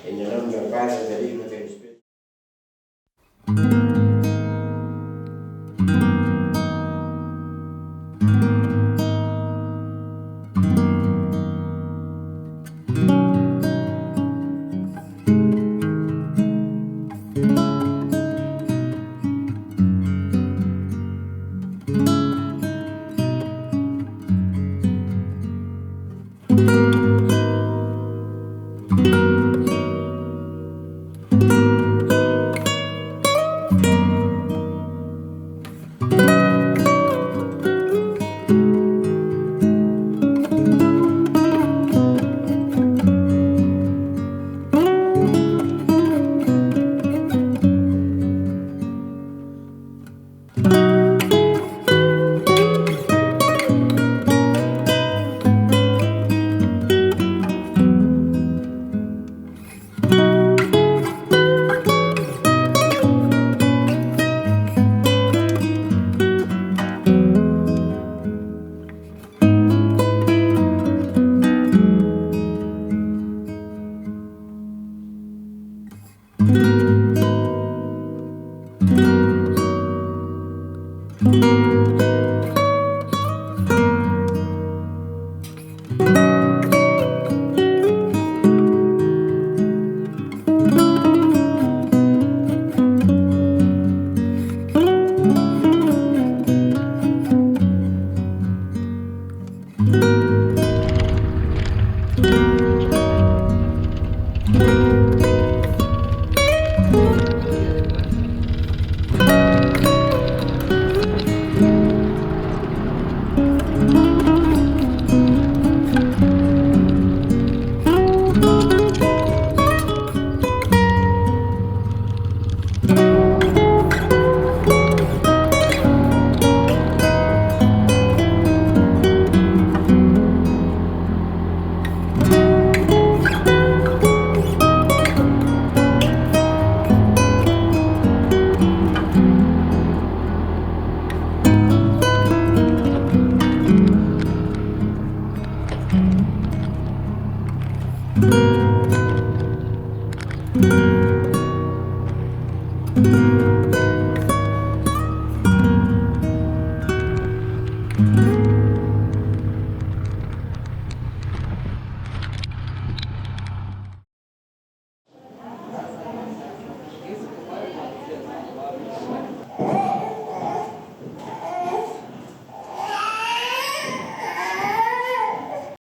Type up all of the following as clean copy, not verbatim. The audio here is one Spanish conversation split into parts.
En el nombre del Padre, del Hijo y del Espíritu.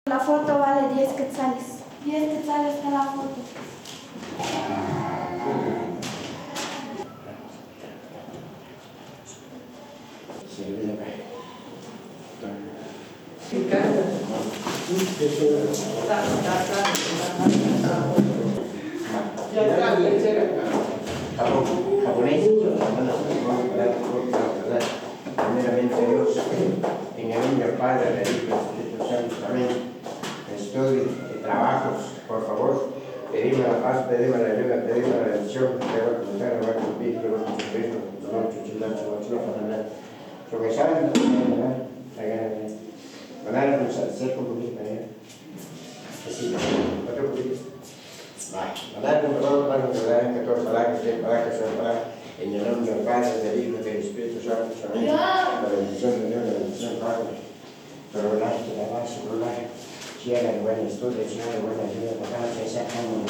La foto vale 10 quetzales. 10 quetzales cada foto. Japonés, primeramente Dios, en el nombre del Padre, del Hijo y del Espíritu Santo, amén. Estudio y trabajos, por favor, pedimos la paz, pedimos la ayuda, pedimos la bendición, que va a comenzar, va a cumplir, que va a cumplir, que va a cumplir, lo que saben, van a hacer con poquito, así, otro poquito. Mandar con todo para que vean que todo para que sea para que sea para en el nombre del Padre, del Hijo y del Espíritu Santo. Amén. La bendición de Dios, la bendición Padre. Pero la base, si hagan buena historia, si hagan buena ayuda, para que se hagan un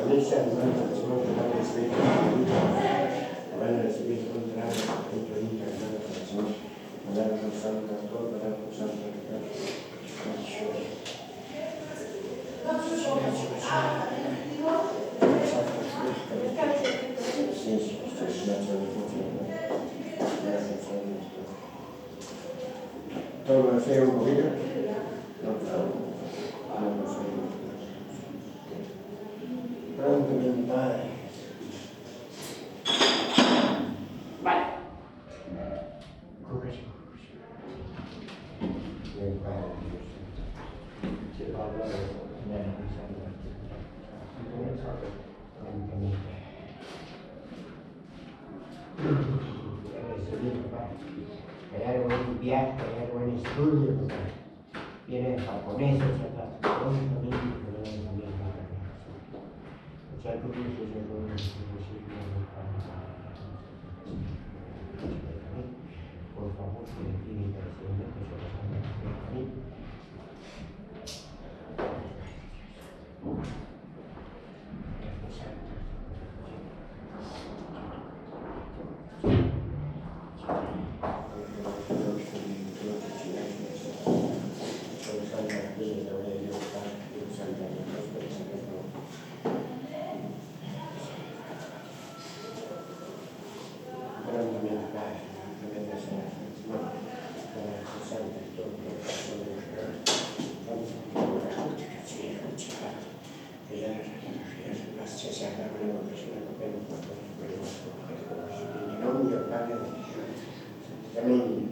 iglesia, hermano, recibimos el Padre Espíritu, van a recibir un trago, dentro de un hermano, recibimos, mandar a Santo, todo, mandar a Santo, ¿todo lo sé un poquito? No, no lo sé. Pronto, mi Padre. Vale. Coge. Mi Padre Dios. Se va a hablar de la hay algo en viaje, hay algo en estudio, vienen japoneses acá, prontamente, pero también o sea, tú dices que no es posible, por favor, que le tiene intercesión que se los han a mí. Amén.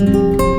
Thank you.